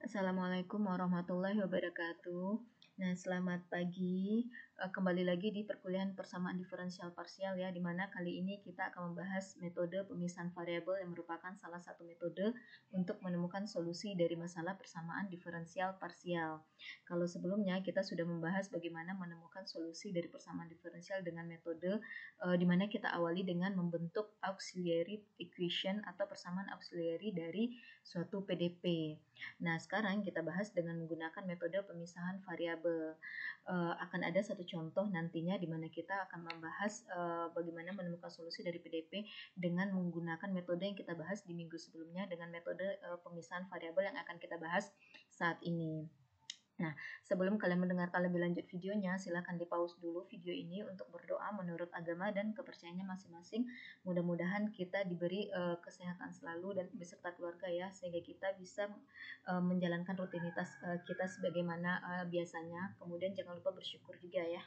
Assalamualaikum warahmatullahi wabarakatuh. Nah, selamat pagi. Kembali lagi di perkuliahan persamaan diferensial parsial ya, di mana kali ini kita akan membahas metode pemisahan variabel yang merupakan salah satu metode untuk menemukan solusi dari masalah persamaan diferensial parsial. Kalau sebelumnya kita sudah membahas bagaimana menemukan solusi dari persamaan diferensial dengan metode di mana kita awali dengan membentuk auxiliary equation atau persamaan auxiliary dari suatu PDP. Nah, sekarang kita bahas dengan menggunakan metode pemisahan variabel. Akan ada satu contoh nantinya di mana kita akan membahas bagaimana menemukan solusi dari PDP dengan menggunakan metode yang kita bahas di minggu sebelumnya dengan metode pemisahan variabel yang akan kita bahas saat ini. Nah, sebelum kalian mendengarkan lebih lanjut videonya, silahkan di-pause dulu video ini untuk berdoa menurut agama dan kepercayaannya masing-masing. Mudah-mudahan kita diberi kesehatan selalu dan beserta keluarga ya, sehingga kita bisa menjalankan rutinitas kita sebagaimana biasanya. Kemudian jangan lupa bersyukur juga ya.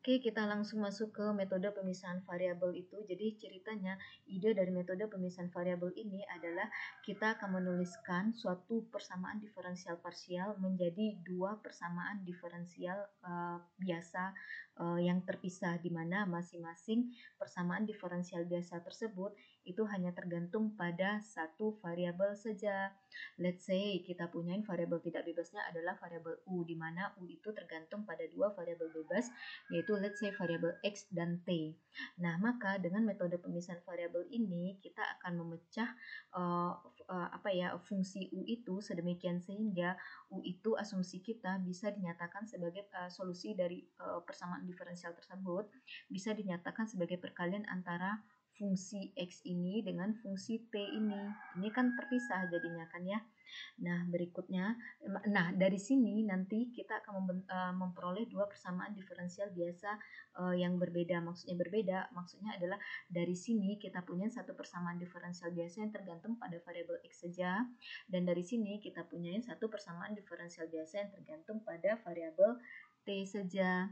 Oke, kita langsung masuk ke metode pemisahan variabel itu. Jadi ceritanya, ide dari metode pemisahan variabel ini adalah kita akan menuliskan suatu persamaan diferensial parsial menjadi dua persamaan diferensial biasa yang terpisah, di mana masing-masing persamaan diferensial biasa tersebut itu hanya tergantung pada satu variabel saja. Let's say kita punya variabel tidak bebasnya adalah variabel u, di mana u itu tergantung pada dua variabel bebas, yaitu let's say variabel x dan t. Nah, maka dengan metode pemisahan variabel ini kita akan memecah fungsi u itu sedemikian sehingga u itu asumsi kita bisa dinyatakan sebagai solusi dari persamaan diferensial tersebut bisa dinyatakan sebagai perkalian antara fungsi x ini dengan fungsi t ini. Ini kan terpisah jadinya kan ya. Nah, berikutnya, dari sini nanti kita akan memperoleh dua persamaan diferensial biasa yang berbeda. Maksudnya adalah dari sini kita punya satu persamaan diferensial biasa yang tergantung pada variabel x saja, dan dari sini kita punya satu persamaan diferensial biasa yang tergantung pada variabel t saja.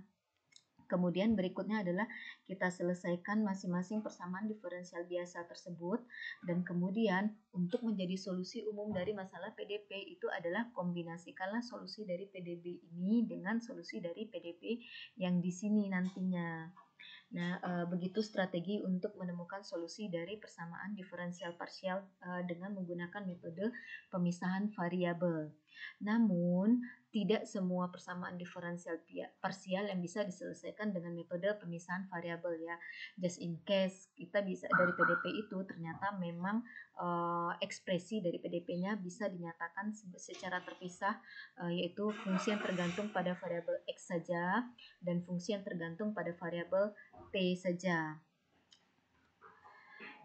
Kemudian berikutnya adalah kita selesaikan masing-masing persamaan diferensial biasa tersebut, dan kemudian untuk menjadi solusi umum dari masalah PDP itu adalah kombinasikanlah solusi dari PDP ini dengan solusi dari PDP yang di sini nantinya. Nah, begitu strategi untuk menemukan solusi dari persamaan diferensial parsial dengan menggunakan metode pemisahan variabel. Namun, tidak semua persamaan diferensial parsial yang bisa diselesaikan dengan metode pemisahan variabel ya. Just in case kita bisa dari PDP itu ternyata memang ekspresi dari PDP-nya bisa dinyatakan secara terpisah, yaitu fungsi yang tergantung pada variabel x saja dan fungsi yang tergantung pada variabel t saja.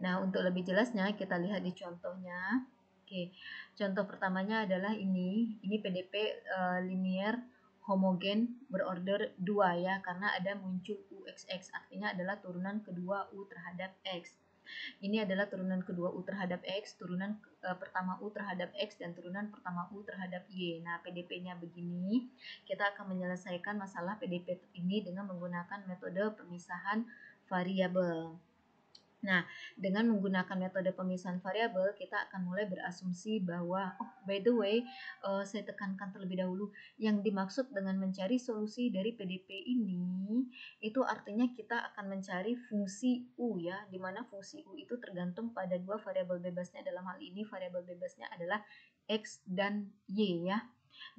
Nah, untuk lebih jelasnya kita lihat di contohnya. Oke, contoh pertamanya adalah ini PDP linear homogen berorder 2 ya, karena ada muncul UXX, artinya adalah turunan kedua U terhadap X. Ini adalah turunan kedua U terhadap X, turunan pertama U terhadap X, dan turunan pertama U terhadap Y. Nah, PDP-nya begini. Kita akan menyelesaikan masalah PDP ini dengan menggunakan metode pemisahan variabel. Nah, dengan menggunakan metode pemisahan variabel, kita akan mulai berasumsi bahwa, by the way, saya tekankan terlebih dahulu, yang dimaksud dengan mencari solusi dari PDP ini, itu artinya kita akan mencari fungsi U ya, di mana fungsi U itu tergantung pada dua variabel bebasnya. Dalam hal ini, variabel bebasnya adalah X dan Y ya.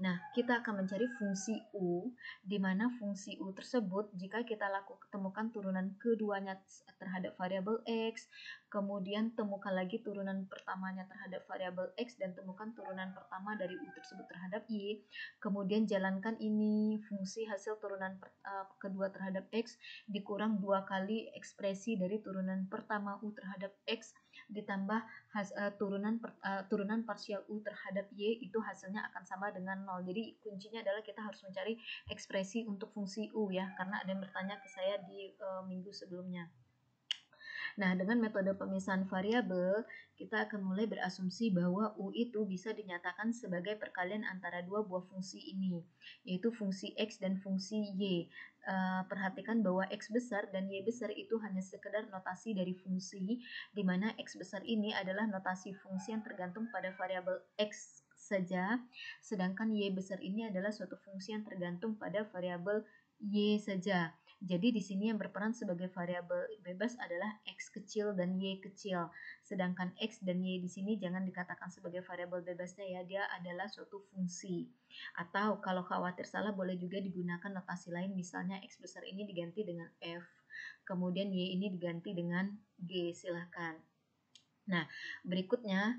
Nah, kita akan mencari fungsi U, di mana fungsi U tersebut jika kita temukan turunan keduanya terhadap variabel X, kemudian temukan lagi turunan pertamanya terhadap variabel X, dan temukan turunan pertama dari U tersebut terhadap Y, kemudian jalankan ini fungsi hasil turunan kedua terhadap X dikurang 2 kali ekspresi dari turunan pertama U terhadap X ditambah turunan parsial U terhadap Y, itu hasilnya akan sama dengan 0. Jadi kuncinya adalah kita harus mencari ekspresi untuk fungsi U ya, karena ada yang bertanya ke saya di minggu sebelumnya. Nah, dengan metode pemisahan variabel, kita akan mulai berasumsi bahwa U itu bisa dinyatakan sebagai perkalian antara dua buah fungsi ini, yaitu fungsi X dan fungsi Y. Perhatikan bahwa X besar dan Y besar itu hanya sekedar notasi dari fungsi, di mana X besar ini adalah notasi fungsi yang tergantung pada variabel X saja, sedangkan Y besar ini adalah suatu fungsi yang tergantung pada variabel Y saja. Jadi di sini yang berperan sebagai variabel bebas adalah X kecil dan Y kecil. Sedangkan X dan Y di sini jangan dikatakan sebagai variabel bebasnya ya, dia adalah suatu fungsi. Atau kalau khawatir salah boleh juga digunakan notasi lain, misalnya X besar ini diganti dengan F, kemudian Y ini diganti dengan G, silahkan. Nah, berikutnya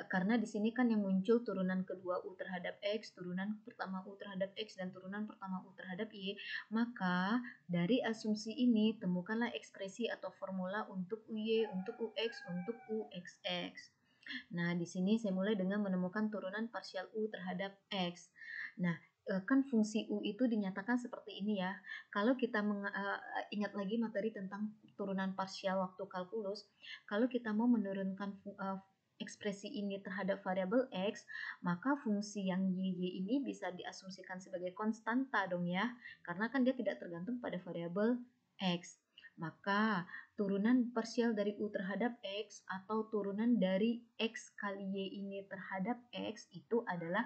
karena di sini kan yang muncul turunan kedua U terhadap X, turunan pertama U terhadap X, dan turunan pertama U terhadap Y, maka dari asumsi ini temukanlah ekspresi atau formula untuk UY, untuk UX, untuk UXX. Nah, di sini saya mulai dengan menemukan turunan parsial U terhadap X. Nah, kan fungsi U itu dinyatakan seperti ini ya. Kalau kita ingat lagi materi tentang turunan parsial waktu kalkulus, kalau kita mau menurunkan ekspresi ini terhadap variabel X, maka fungsi yang Y ini bisa diasumsikan sebagai konstanta dong ya, karena kan dia tidak tergantung pada variabel X. Maka turunan parsial dari U terhadap X atau turunan dari X kali Y ini terhadap X itu adalah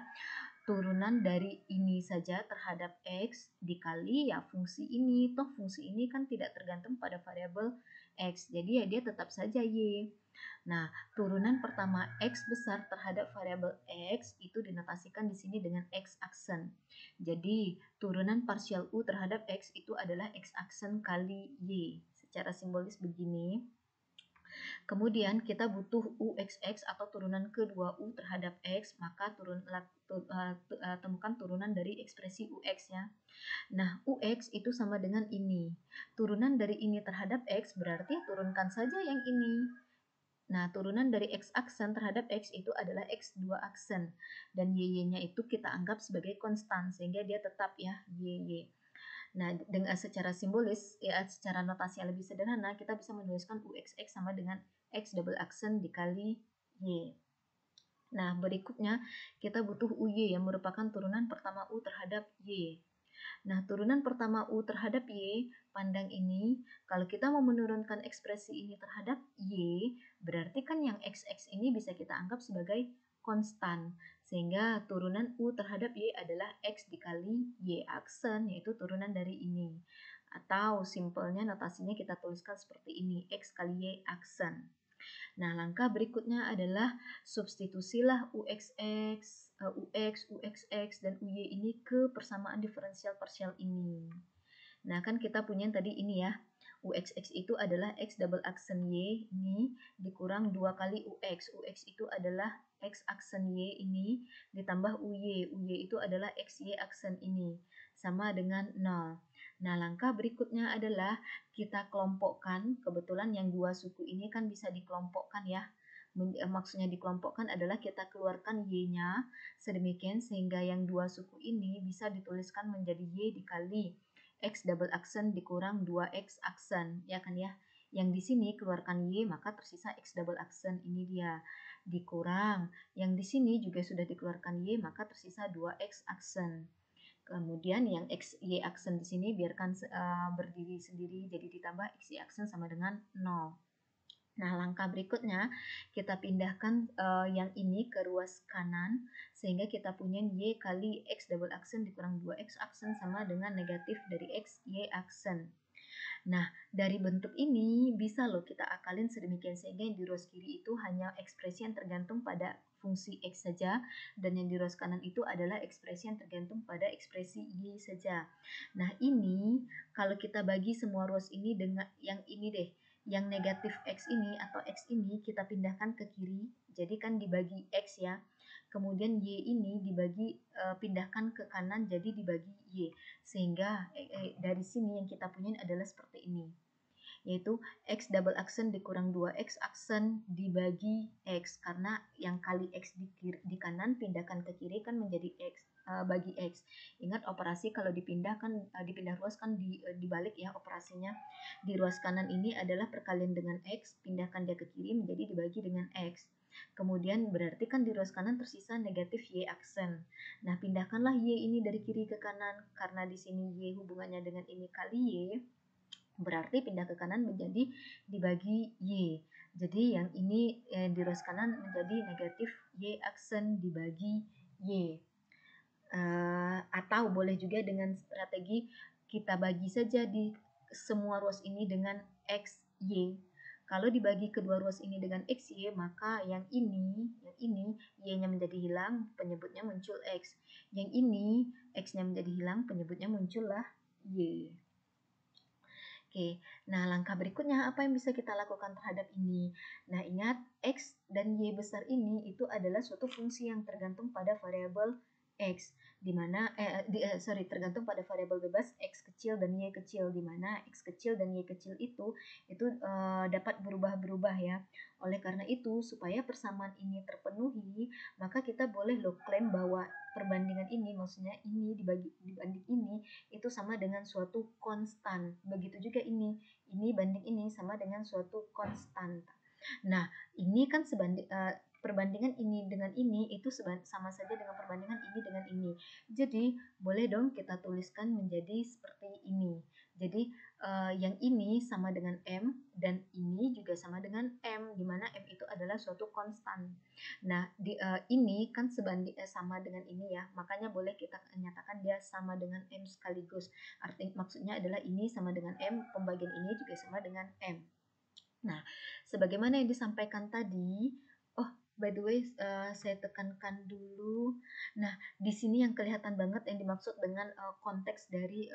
turunan dari ini saja terhadap X dikali ya fungsi ini. Toh fungsi ini kan tidak tergantung pada variabel X, jadi ya dia tetap saja Y. Nah, turunan pertama X besar terhadap variabel X itu dinotasikan di sini dengan X aksen. Jadi, turunan parsial U terhadap X itu adalah X aksen kali Y. Secara simbolis begini. Kemudian kita butuh UXX atau turunan kedua U terhadap X, maka temukan turunan dari ekspresi UX ya. Nah, UX itu sama dengan ini. Turunan dari ini terhadap X berarti turunkan saja yang ini. Nah, turunan dari X aksen terhadap X itu adalah X2 aksen. Dan Y-nya itu kita anggap sebagai konstan, sehingga dia tetap ya, Y. Nah, dengan secara simbolis, ya secara notasi yang lebih sederhana, kita bisa menuliskan UXX sama dengan X double aksen dikali Y. Nah, berikutnya kita butuh UY yang merupakan turunan pertama U terhadap Y. Nah, turunan pertama U terhadap Y, pandang ini, kalau kita mau menurunkan ekspresi ini terhadap Y, berarti kan yang XX ini bisa kita anggap sebagai konstan. Sehingga turunan U terhadap Y adalah X dikali Y aksen, yaitu turunan dari ini. Atau simpelnya notasinya kita tuliskan seperti ini, X kali Y aksen. Nah, langkah berikutnya adalah substitusilah UXX, UX, UXX, dan UY ini ke persamaan diferensial parsial ini. Nah, kan kita punya yang tadi ini ya. UXX itu adalah X double aksen Y ini dikurang 2 kali UX. UX itu adalah X aksen Y ini ditambah UY. UY itu adalah XY aksen ini. Sama dengan 0. Nah, langkah berikutnya adalah kita kelompokkan. Kebetulan yang dua suku ini kan bisa dikelompokkan ya. Maksudnya dikelompokkan adalah kita keluarkan Y-nya sedemikian sehingga yang dua suku ini bisa dituliskan menjadi Y dikali X double aksen dikurang 2X aksen, ya kan ya. Yang di sini keluarkan Y, maka tersisa X double aksen, ini dia. Dikurang, yang di sini juga sudah dikeluarkan Y, maka tersisa 2X aksen. Kemudian yang X, Y aksen di sini biarkan berdiri sendiri, jadi ditambah X, Y aksen sama dengan 0. Nah, langkah berikutnya kita pindahkan yang ini ke ruas kanan sehingga kita punya Y kali X double aksen dikurang 2X aksen sama dengan negatif dari X, Y aksen. Nah, dari bentuk ini bisa loh kita akalin sedemikian sehingga yang di ruas kiri itu hanya ekspresi yang tergantung pada fungsi X saja dan yang di ruas kanan itu adalah ekspresi yang tergantung pada ekspresi Y saja. Nah, ini kalau kita bagi semua ruas ini dengan yang ini deh, yang negatif X ini atau X ini kita pindahkan ke kiri, jadi kan dibagi X ya. Kemudian Y ini dibagi pindahkan ke kanan jadi dibagi Y. Sehingga dari sini yang kita punya adalah seperti ini. Yaitu X double aksen dikurang 2X aksen dibagi X. Karena yang kali X di kanan pindahkan ke kiri kan menjadi X bagi X. Ingat operasi kalau dipindah ruas kan dibalik ya operasinya. Di ruas kanan ini adalah perkalian dengan X, pindahkan dia ke kiri menjadi dibagi dengan X. Kemudian berarti kan di ruas kanan tersisa negatif Y aksen. Nah, pindahkanlah Y ini dari kiri ke kanan. Karena di sini Y hubungannya dengan ini kali Y, berarti pindah ke kanan menjadi dibagi Y. Jadi yang ini di ruas kanan menjadi negatif Y aksen dibagi Y. Atau boleh juga dengan strategi kita bagi saja di semua ruas ini dengan X, Y. Kalau dibagi kedua ruas ini dengan X, Y, maka yang ini, Y-nya menjadi hilang, penyebutnya muncul X. Yang ini, X-nya menjadi hilang, penyebutnya muncullah Y. Oke, nah langkah berikutnya apa yang bisa kita lakukan terhadap ini? Nah ingat, X dan Y besar ini itu adalah suatu fungsi yang tergantung pada variabel X, dimana tergantung pada variabel bebas X kecil dan Y kecil, dimana X kecil dan Y kecil itu dapat berubah-berubah ya. Oleh karena itu, supaya persamaan ini terpenuhi, maka kita boleh klaim bahwa perbandingan ini, maksudnya ini dibanding ini, itu sama dengan suatu konstan. Begitu juga ini banding ini sama dengan suatu konstan. Nah, ini kan perbandingan ini dengan ini itu sama saja dengan perbandingan ini dengan ini. Jadi, boleh dong kita tuliskan menjadi seperti ini. Jadi, yang ini sama dengan M dan ini juga sama dengan M, di mana M itu adalah suatu konstan. Nah, ini kan sama dengan ini ya, makanya boleh kita nyatakan dia sama dengan M sekaligus. Maksudnya adalah ini sama dengan M, pembagian ini juga sama dengan M. Nah, sebagaimana yang disampaikan tadi, by the way, saya tekankan dulu. Nah, di sini yang kelihatan banget yang dimaksud dengan konteks dari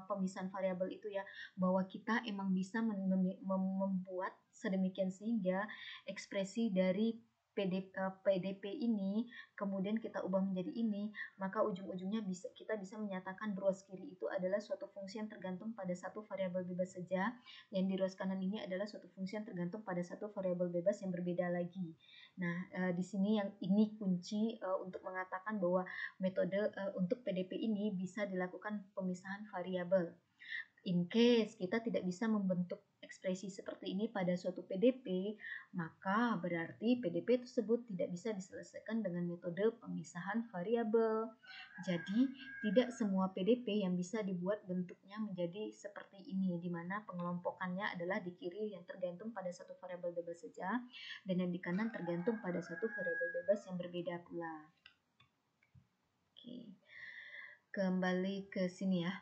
pemisahan variabel itu ya, bahwa kita emang bisa membuat sedemikian sehingga ekspresi dari PDP ini kemudian kita ubah menjadi ini, maka ujung-ujungnya kita bisa menyatakan ruas kiri itu adalah suatu fungsi yang tergantung pada satu variabel bebas saja, yang di ruas kanan ini adalah suatu fungsi yang tergantung pada satu variabel bebas yang berbeda lagi. Nah, di sini yang ini kunci untuk mengatakan bahwa metode untuk PDP ini bisa dilakukan pemisahan variabel. In case kita tidak bisa membentuk ekspresi seperti ini pada suatu PDP, maka berarti PDP tersebut tidak bisa diselesaikan dengan metode pemisahan variabel. Jadi, tidak semua PDP yang bisa dibuat bentuknya menjadi seperti ini, di mana pengelompokannya adalah di kiri yang tergantung pada satu variabel bebas saja, dan yang di kanan tergantung pada satu variabel bebas yang berbeda pula. Oke, kembali ke sini ya.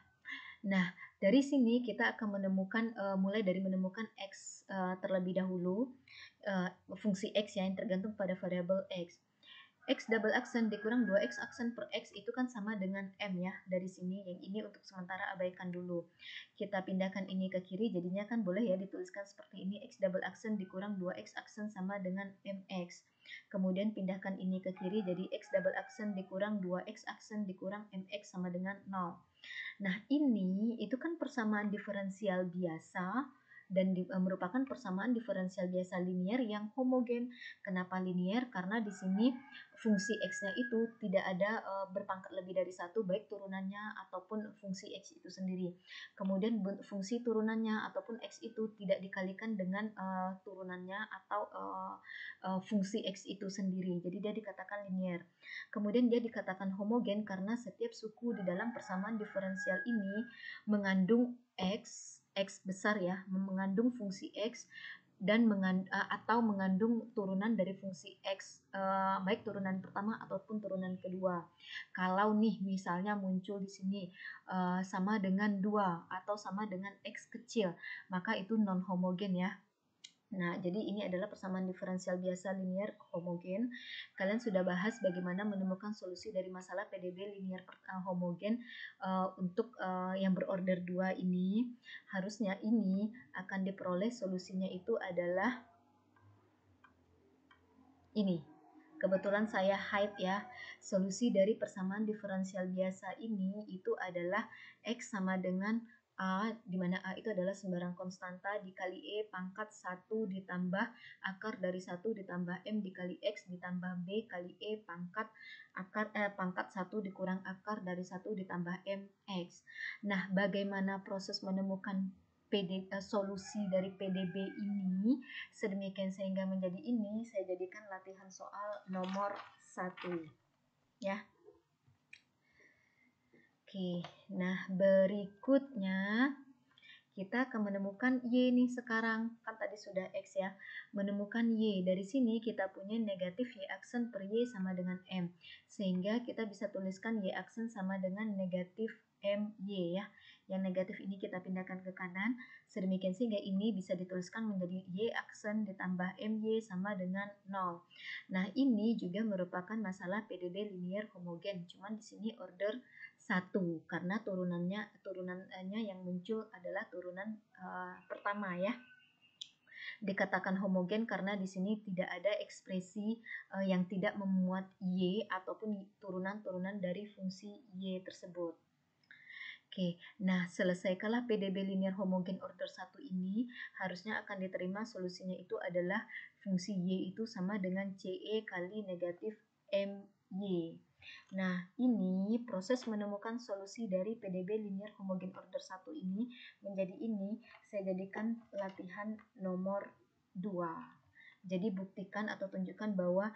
Nah, dari sini kita akan menemukan mulai dari menemukan X terlebih dahulu, fungsi X yang tergantung pada variabel X. X double aksen dikurang 2X aksen per X itu kan sama dengan M ya, dari sini. Yang ini untuk sementara abaikan dulu. Kita pindahkan ini ke kiri, jadinya kan boleh ya dituliskan seperti ini, X double aksen dikurang 2X aksen sama dengan MX. Kemudian pindahkan ini ke kiri, jadi X double aksen dikurang 2X aksen dikurang MX sama dengan 0. Nah, ini itu kan persamaan diferensial biasa dan merupakan persamaan diferensial biasa linier yang homogen. Kenapa linier? Karena di sini fungsi X-nya itu tidak ada berpangkat lebih dari satu, baik turunannya ataupun fungsi X itu sendiri. Kemudian fungsi turunannya ataupun X itu tidak dikalikan dengan turunannya atau fungsi X itu sendiri. Jadi dia dikatakan linier. Kemudian dia dikatakan homogen karena setiap suku di dalam persamaan diferensial ini mengandung X besar ya, mengandung fungsi X dan atau mengandung turunan dari fungsi X, baik turunan pertama ataupun turunan kedua. Kalau nih misalnya muncul di sini sama dengan 2 atau sama dengan X kecil, maka itu non homogen ya. Nah, jadi ini adalah persamaan diferensial biasa linier homogen. Kalian sudah bahas bagaimana menemukan solusi dari masalah PDB linier homogen untuk yang berorder 2 ini. Harusnya ini akan diperoleh solusinya itu adalah ini. Kebetulan saya hide ya. Solusi dari persamaan diferensial biasa ini itu adalah X sama dengan A, di mana A itu adalah sembarang konstanta dikali E pangkat 1 ditambah akar dari 1 ditambah M dikali X ditambah B kali E pangkat 1 dikurang akar dari 1 ditambah M X. Nah, bagaimana proses menemukan solusi dari PDB ini sedemikian sehingga menjadi ini, saya jadikan latihan soal nomor 1 ya. Oke, nah berikutnya kita akan menemukan Y nih sekarang, kan tadi sudah X ya, menemukan Y. Dari sini kita punya negatif Y aksen per Y sama dengan M, sehingga kita bisa tuliskan Y aksen sama dengan negatif MY ya. Yang negatif ini kita pindahkan ke kanan, sedemikian sehingga ini bisa dituliskan menjadi Y aksen ditambah MY sama dengan 0. Nah, ini juga merupakan masalah PDB linear homogen, cuman di sini order 1 karena turunannya yang muncul adalah turunan pertama ya. Dikatakan homogen karena di sini tidak ada ekspresi yang tidak memuat Y ataupun turunan-turunan dari fungsi Y tersebut. Oke, nah selesaikanlah PDB linear homogen order 1 ini, harusnya akan diterima solusinya itu adalah fungsi Y itu sama dengan CE kali negatif MY. Nah, ini proses menemukan solusi dari PDB linear homogen order 1 ini menjadi ini, saya jadikan latihan nomor 2. Jadi buktikan atau tunjukkan bahwa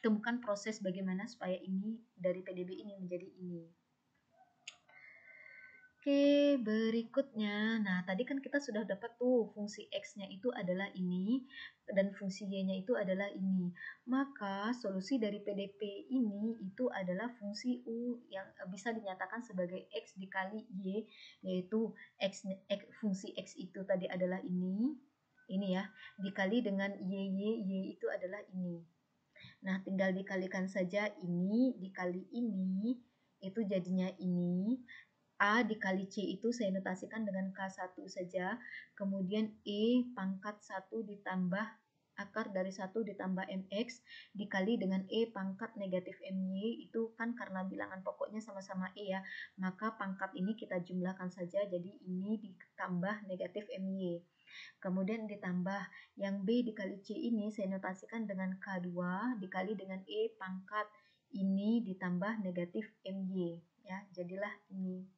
temukan proses bagaimana supaya ini dari PDB ini menjadi ini. Oke, berikutnya. Nah, tadi kan kita sudah dapat tuh fungsi X-nya itu adalah ini dan fungsi Y-nya itu adalah ini. Maka solusi dari PDP ini itu adalah fungsi U yang bisa dinyatakan sebagai X dikali Y, yaitu fungsi X itu tadi adalah ini ya, dikali dengan Y itu adalah ini. Nah, tinggal dikalikan saja ini dikali ini, itu jadinya ini. A dikali C itu saya notasikan dengan K1 saja, kemudian E pangkat 1 ditambah akar dari 1 ditambah MX dikali dengan E pangkat negatif MY, itu kan karena bilangan pokoknya sama-sama E ya, maka pangkat ini kita jumlahkan saja, jadi ini ditambah negatif MY. Kemudian ditambah yang B dikali C ini saya notasikan dengan K2 dikali dengan E pangkat ini ditambah negatif MY ya, jadilah ini.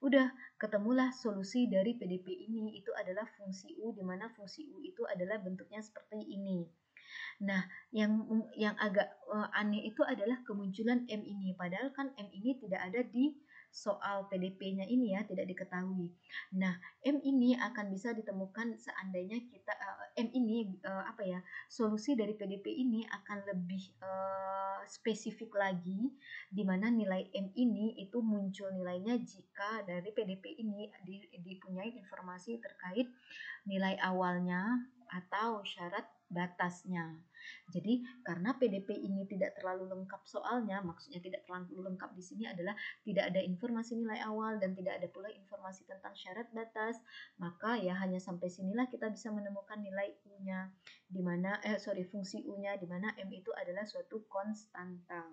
Udah, ketemulah solusi dari PDP ini, itu adalah fungsi U, di mana fungsi U itu adalah bentuknya seperti ini. Nah, yang agak aneh itu adalah kemunculan M ini, padahal kan M ini tidak ada di soal PDP-nya ini ya, tidak diketahui. Nah, M ini akan bisa ditemukan seandainya kita M ini solusi dari PDP ini akan lebih spesifik lagi, di mana nilai M ini itu muncul nilainya jika dari PDP ini dipunyai informasi terkait nilai awalnya atau syarat batasnya. Jadi karena PDP ini tidak terlalu lengkap soalnya, maksudnya tidak terlalu lengkap di sini adalah tidak ada informasi nilai awal dan tidak ada pula informasi tentang syarat batas, maka ya hanya sampai sinilah kita bisa menemukan nilai U-nya, di mana fungsi U-nya, di mana M itu adalah suatu konstanta.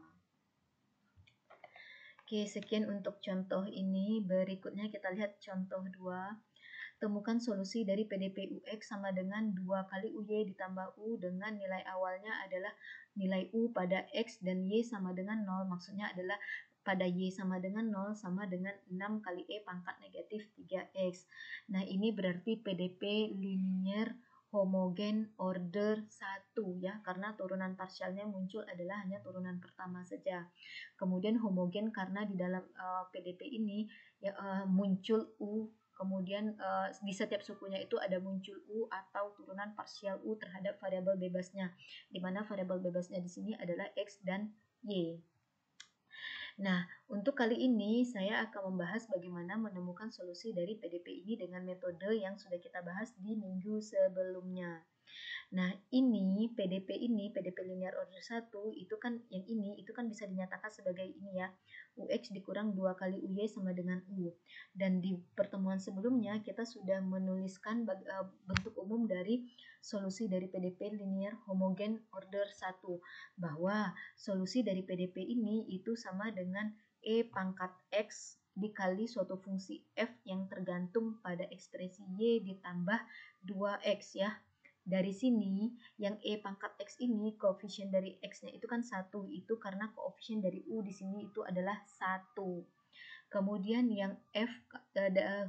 Oke, sekian untuk contoh ini. Berikutnya kita lihat contoh 2. Temukan solusi dari PDP UX sama dengan 2 kali UY ditambah U dengan nilai awalnya adalah nilai U pada X dan Y sama dengan 0. Maksudnya adalah pada Y sama dengan 0 sama dengan 6 kali E pangkat negatif 3X. Nah, ini berarti PDP linear homogen order 1 ya, karena turunan parsialnya muncul adalah hanya turunan pertama saja. Kemudian homogen karena di dalam PDP ini ya, muncul U, kemudian di setiap sukunya itu ada muncul U atau turunan parsial U terhadap variabel bebasnya, di mana variabel bebasnya di sini adalah X dan Y. Nah, untuk kali ini saya akan membahas bagaimana menemukan solusi dari PDP ini dengan metode yang sudah kita bahas di minggu sebelumnya. Nah, PDP linear order 1 itu kan yang ini itu kan bisa dinyatakan sebagai ini ya. UX dikurang 2 kali UY sama dengan U. Dan di pertemuan sebelumnya kita sudah menuliskan bentuk umum dari solusi dari PDP linear homogen order 1, bahwa solusi dari PDP ini itu sama dengan E pangkat X dikali suatu fungsi F yang tergantung pada ekspresi Y ditambah 2X ya. Dari sini yang E pangkat X ini koefisien dari X-nya itu kan 1, itu karena koefisien dari U di sini itu adalah 1. Kemudian yang F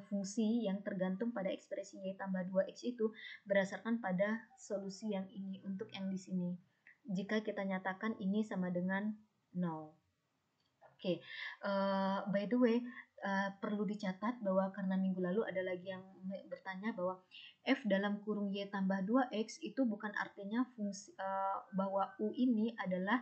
fungsi yang tergantung pada ekspresi Y tambah 2X itu berdasarkan pada solusi yang ini untuk yang di sini. Jika kita nyatakan ini sama dengan 0. Oke, by the way, perlu dicatat bahwa karena minggu lalu ada lagi yang bertanya bahwa f dalam kurung y tambah 2x itu bukan artinya fungsi bahwa u ini adalah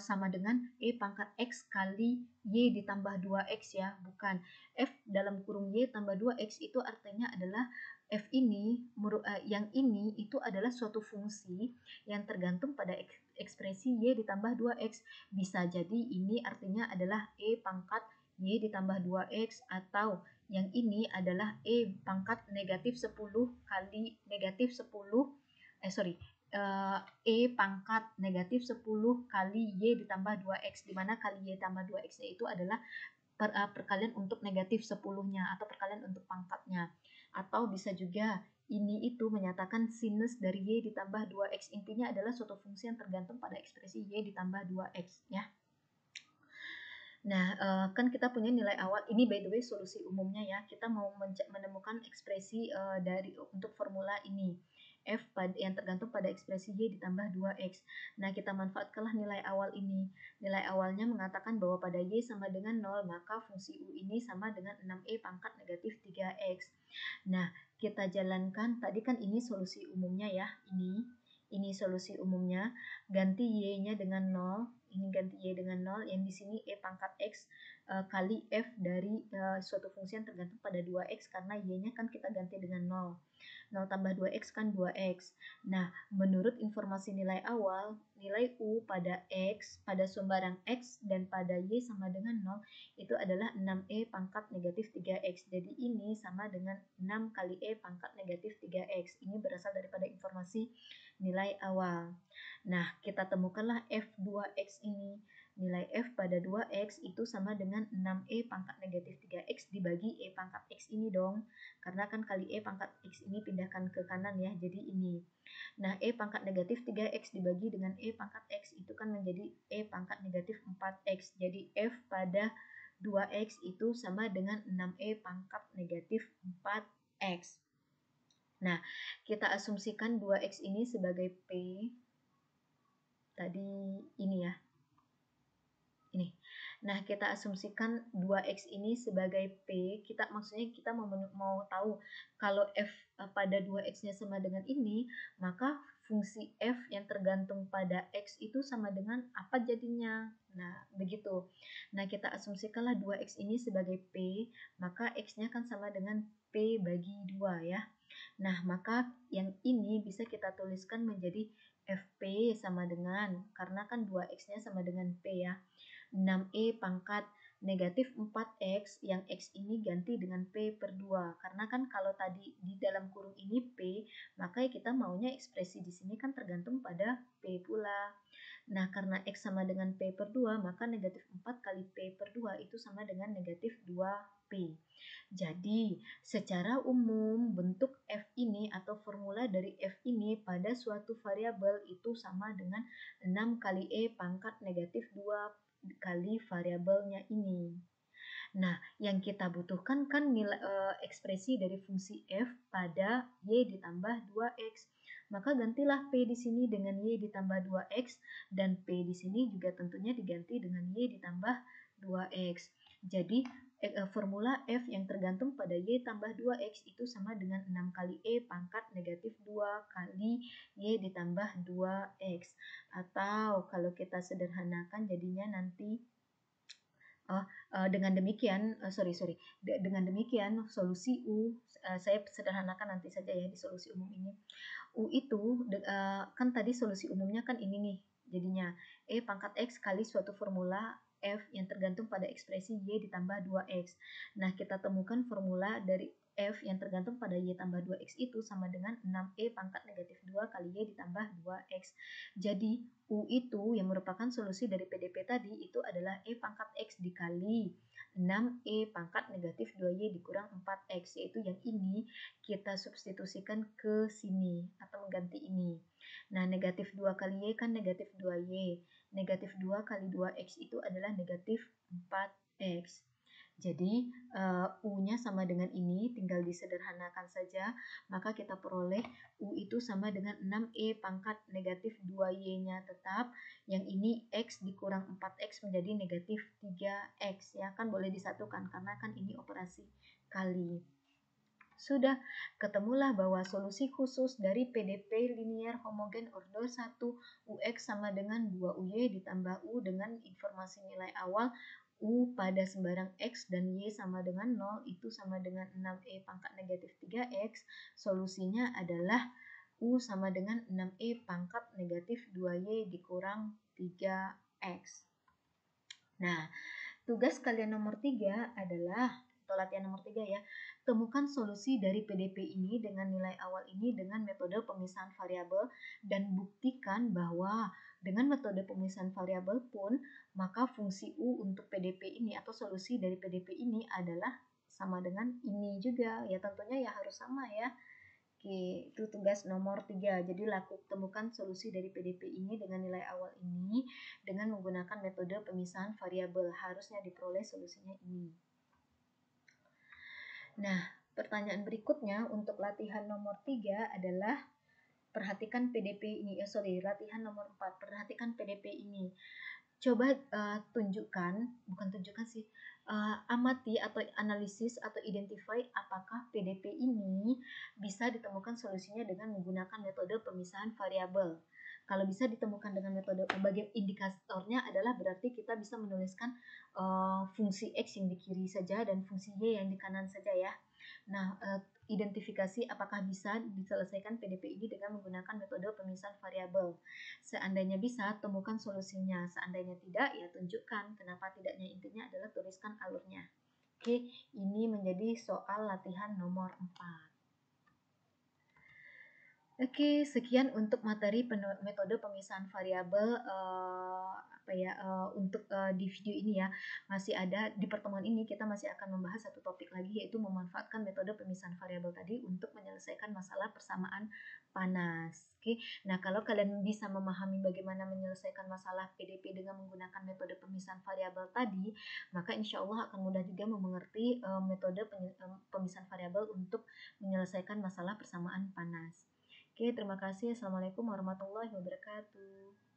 sama dengan e pangkat x kali y ditambah 2x ya, bukan. F dalam kurung y tambah 2x itu artinya adalah f ini yang ini itu adalah suatu fungsi yang tergantung pada ekspresi y ditambah 2x. Bisa jadi ini artinya adalah E pangkat Y ditambah 2X, atau yang ini adalah E pangkat negatif 10 kali negatif 10, E pangkat negatif 10 kali Y ditambah 2X, dimana kali Y tambah 2X itu adalah perkalian untuk negatif 10-nya atau perkalian untuk pangkatnya. Atau bisa juga ini itu menyatakan sinus dari Y ditambah 2X. Intinya adalah suatu fungsi yang tergantung pada ekspresi Y ditambah 2X ya. Nah, kan kita punya nilai awal, ini by the way solusi umumnya ya. Kita mau menemukan ekspresi untuk formula ini. F yang tergantung pada ekspresi Y ditambah 2X. Nah, kita manfaatkanlah nilai awal ini. Nilai awalnya mengatakan bahwa pada Y sama dengan 0, maka fungsi U ini sama dengan 6E pangkat negatif 3X. Nah, kita jalankan, tadi kan ini solusi umumnya ya, ini solusi umumnya, ganti Y-nya dengan 0, ini ganti Y dengan 0, yang di sini E pangkat X kali F dari suatu fungsi yang tergantung pada 2X, karena Y-nya kan kita ganti dengan 0. 0 tambah 2X kan 2X. Nah, menurut informasi nilai awal, nilai U pada X, pada sumbarang X, dan pada Y sama dengan 0, itu adalah 6E pangkat negatif 3X. Jadi ini sama dengan 6 kali E pangkat negatif 3X. Ini berasal daripada informasi nilai awal. Nah, kita temukanlah F2X ini. Nilai F pada 2X itu sama dengan 6E pangkat negatif 3X dibagi E pangkat X ini dong. Karena kan kali E pangkat X ini pindahkan ke kanan ya, jadi ini. Nah, E pangkat negatif 3X dibagi dengan E pangkat X itu kan menjadi E pangkat negatif 4X. Jadi F pada 2X itu sama dengan 6E pangkat negatif 4X. Nah, kita asumsikan 2X ini sebagai P. Tadi ini ya. Ini. Nah, kita asumsikan 2X ini sebagai P. Maksudnya kita mau tahu kalau F pada 2X-nya sama dengan ini, maka fungsi F yang tergantung pada X itu sama dengan apa jadinya. Nah, begitu. Nah, kita asumsikanlah 2X ini sebagai P, maka X-nya kan sama dengan P bagi 2 ya. Nah, maka yang ini bisa kita tuliskan menjadi FP sama dengan, karena kan 2X-nya sama dengan P ya, 6E pangkat negatif 4X, yang X ini ganti dengan P per 2. Karena kan kalau tadi di dalam kurung ini P, maka kita maunya ekspresi di sini kan tergantung pada P pula. Nah, karena X sama dengan P per 2, maka negatif 4 kali P per 2 itu sama dengan negatif 2P. Jadi, secara umum bentuk F ini atau formula dari F ini pada suatu variabel itu sama dengan 6 kali E pangkat negatif 2 kali variabelnya ini. Nah, yang kita butuhkan kan nilai ekspresi dari fungsi F pada Y ditambah 2X. Maka gantilah P di sini dengan Y ditambah 2X, dan P di sini juga tentunya diganti dengan Y ditambah 2X. Jadi, formula F yang tergantung pada Y tambah 2X itu sama dengan 6 kali E pangkat negatif 2 kali Y ditambah 2X. Atau kalau kita sederhanakan jadinya nanti dengan demikian solusi U, saya sederhanakan nanti saja ya di solusi umum ini. U itu kan tadi solusi umumnya kan ini nih, jadinya E pangkat X kali suatu formula F yang tergantung pada ekspresi Y ditambah 2X. Nah, kita temukan formula dari F yang tergantung pada Y tambah 2X itu sama dengan 6E pangkat negatif 2 kali Y ditambah 2X. Jadi, U itu yang merupakan solusi dari PDP tadi itu adalah E pangkat X dikali 6E pangkat negatif 2Y dikurang 4X, yaitu yang ini kita substitusikan ke sini atau mengganti ini. Nah, negatif 2 kali Y kan negatif 2Y. Negatif 2 kali 2X itu adalah negatif 4X. Jadi U-nya sama dengan ini, tinggal disederhanakan saja, maka kita peroleh U itu sama dengan 6E pangkat negatif 2Y-nya tetap, yang ini X dikurang 4X menjadi negatif 3X, ya kan boleh disatukan karena kan ini operasi kali. Sudah ketemulah bahwa solusi khusus dari PDP linear homogen order 1 UX sama dengan 2UY ditambah U dengan informasi nilai awal U pada sembarang X dan Y sama dengan 0 itu sama dengan 6E pangkat negatif 3X. Solusinya adalah U sama dengan 6E pangkat negatif 2Y dikurang 3X. Nah, tugas kalian nomor 3 adalah, atau latihan nomor 3 ya, temukan solusi dari PDP ini dengan nilai awal ini dengan metode pemisahan variabel dan buktikan bahwa dengan metode pemisahan variabel pun maka fungsi U untuk PDP ini atau solusi dari PDP ini adalah sama dengan ini juga. Ya tentunya ya harus sama ya. Oke, itu tugas nomor 3. Jadi temukan solusi dari PDP ini dengan nilai awal ini dengan menggunakan metode pemisahan variabel. Harusnya diperoleh solusinya ini. Nah, pertanyaan berikutnya untuk latihan nomor 3 adalah perhatikan PDP ini. Latihan nomor 4. Perhatikan PDP ini. Coba amati atau analisis atau identify apakah PDP ini bisa ditemukan solusinya dengan menggunakan metode pemisahan variabel. Kalau bisa ditemukan dengan metode bagian indikatornya adalah berarti kita bisa menuliskan fungsi X yang di kiri saja dan fungsi Y yang di kanan saja ya. Nah, identifikasi apakah bisa diselesaikan PDP ini dengan menggunakan metode pemisahan variabel. Seandainya bisa, temukan solusinya. Seandainya tidak, ya tunjukkan kenapa tidaknya. Intinya adalah tuliskan alurnya. Oke, ini menjadi soal latihan nomor 4. Oke, sekian untuk materi metode pemisahan variabel untuk di video ini ya. Masih ada di pertemuan ini kita masih akan membahas satu topik lagi yaitu memanfaatkan metode pemisahan variabel tadi untuk menyelesaikan masalah persamaan panas. Oke. Nah, kalau kalian bisa memahami bagaimana menyelesaikan masalah PDP dengan menggunakan metode pemisahan variabel tadi, maka insya Allah akan mudah juga mengerti metode pemisahan variabel untuk menyelesaikan masalah persamaan panas. Oke, terima kasih. Assalamualaikum warahmatullahi wabarakatuh.